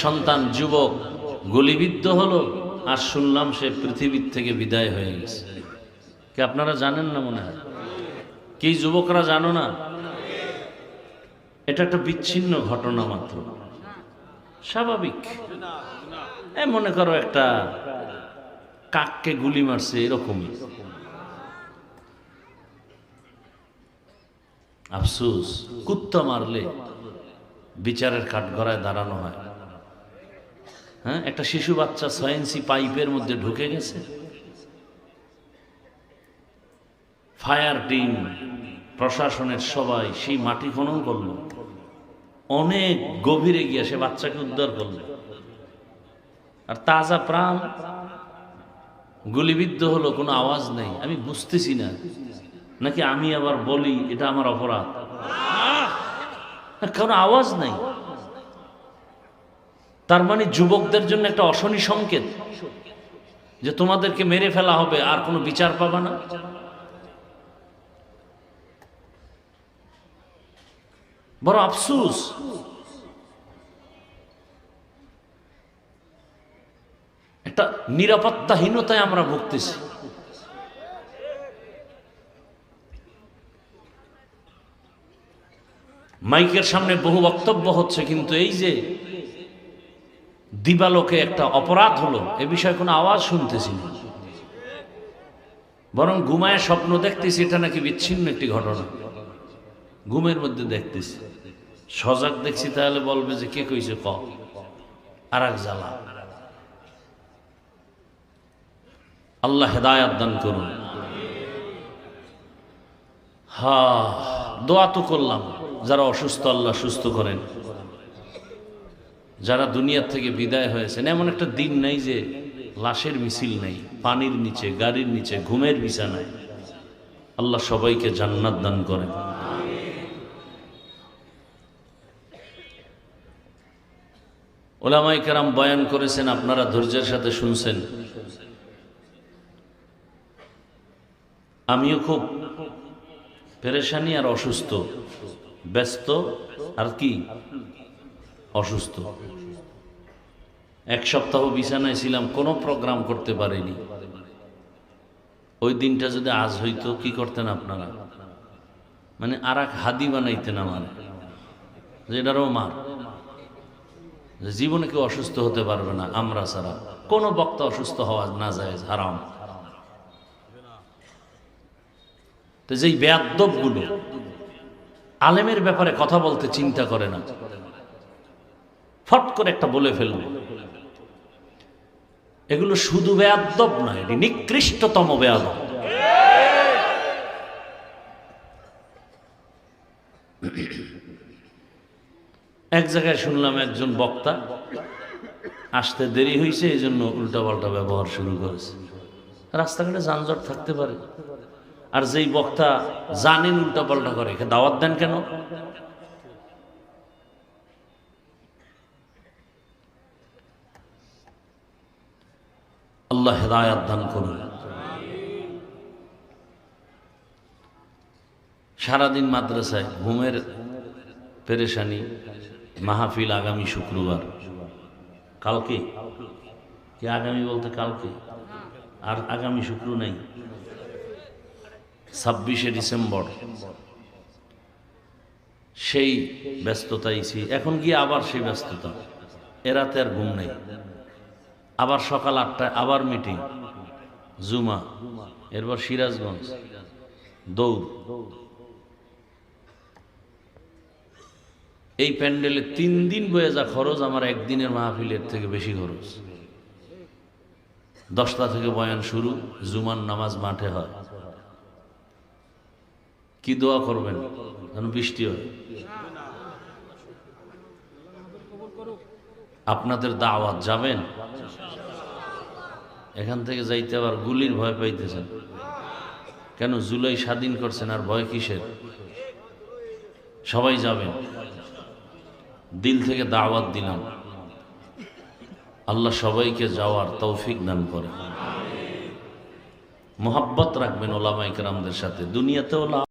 সন্তান যুবক গুলিবিদ্ধ হলো, আর শুনলাম সে পৃথিবীর থেকে বিদায় হয়ে গেছে। কি আপনারা জানেন না? মনে হয় কি যুবকরা জানো না? এটা একটা বিচ্ছিন্ন ঘটনা মাত্র, স্বাভাবিক। মনে করো একটা কাককে গুলি মারছে, এরকমই। আফসোস, কুত্তা মারলে বিচারের কাঠগড়ায় দাঁড়ানো হয়। হ্যাঁ, একটা শিশু বাচ্চা 6 ইঞ্চি পাইপের মধ্যে ঢুকে গেছে, ফায়ার টিম, প্রশাসনের সবাই সেই মাটি খনন করলো, অনেক গভীরে গিয়ে সে বাচ্চাকে উদ্ধার করলো, আর তাজা প্রাণ গুলিবিদ্ধ হলো, কোনো আওয়াজ নেই। আমি বুঝতেছি না, নাকি আমি আবার বলি এটা আমার অপরাধ? কোনো আওয়াজ নাই। তার মানে যুবকদের জন্য একটা অশনি সংকেত যে তোমাদেরকে মেরে ফেলা হবে, আর কোনো বিচার পাবা না। বড় আফসোস। একটা নিরাপত্তাহীনতায় আমরা ভুগতেছি। মাইকের সামনে বহু বক্তব্য হচ্ছে, কিন্তু এই যে দিবালোকে একটা অপরাধ হলো, এ বিষয়ে কোনো আওয়াজ শুনতেছি না। বরং ঘুমায় স্বপ্ন দেখতেছি এটা নাকি বিচ্ছিন্ন একটি ঘটনা, ঘুমের মধ্যে দেখতেছি। সজাগ দেখছি তাহলে বলবে যে কে কইছে, ক আর এক জ্বালা। আল্লাহ হেদায়াত দান করুন। দোয়া তো করলাম, যারা অসুস্থ আল্লাহ সুস্থ করেন, যারা দুনিয়ার থেকে বিদায় হয়েছেন। এমন একটা দিন নাই যে লাশের মিছিল নেই, পানির নিচে, গাড়ির নিচে, ঘুমের বিছানায়। আল্লাহ সবাইকে জান্নাত দান করেন। উলামায়ে কেরাম বয়ান করেছেন, আপনারা ধৈর্যের সাথে শুনছেন। আমিও খুব পেরেশানি আর অসুস্থ, ব্যস্ত আর কি অসুস্থ। 1 সপ্তাহ বিছানায় ছিলাম, কোনো প্রোগ্রাম করতে পারিনি। ওই দিনটা যদি আজ হইতো, কি করতেন আপনারা? মানে আর এক হাদি বানাইতেন আমার, যে এটারও মার, জীবনে কেউ অসুস্থ হতে পারবে না আমরা ছাড়া। কোনো বক্তা অসুস্থ হওয়া না যায়, হারাম। তো যেই বেয়াদ্দব গুলো আলেমের ব্যাপারে কথা বলতে চিন্তা করে না, ফট করে একটা বলে ফেলবে, এগুলো শুধু বেয়াদ্দব নয়, এটি নিকৃষ্টতম বেয়াদব। এক জায়গায় শুনলাম একজন বক্তা আসতে দেরি হয়েছে, এই জন্য উল্টাপাল্টা ব্যবহার শুরু করেছে। রাস্তাঘাটে যানজট থাকতে পারে, আর যেই বক্তা জানেন উল্টাপাল্টা করে, দাওয়াত দেন কেন? আল্লাহ হেদায়াত দান করুন। সারাদিন মাদ্রাসায়, ঘুমের পেরেশানি। মাহফিল আগামী শুক্রবার, কালকে। কি আগামী বলতে কালকে? আর আগামী শুক্র নেই, 26শে ডিসেম্বর। সেই ব্যস্ততাই ছি। এখন গিয়ে আবার সেই ব্যস্ততা, এরাতে আর ঘুম নেই। আবার সকাল 8টায় আবার মিটিং, জুমা, এরপর সিরাজগঞ্জ, দৌড়। এই প্যান্ডেলে 3 দিন বয়ে যা খরচ, আমার একদিনের মাহফিলের থেকে বেশি খরচ। 10টা থেকে বয়ান শুরু, জুমার নামাজ মাঠে হয়। কি দোয়া করবেন যেন বৃষ্টি হয়। আপনাদের দাওয়াত, যাবেন? এখান থেকে যাইতে আবার গুলির ভয় পাইতেছেন কেন? জুলাই স্বাধীন করছেন, আর ভয় কিসের? সবাই যাবেন, দিল থেকে দাওয়াত দিলাম। আল্লাহ সবাইকে যাওয়ার তৌফিক দান করে। মোহাব্বত রাখবেন ওলামায়ে কেরামদের সাথে। দুনিয়াতেও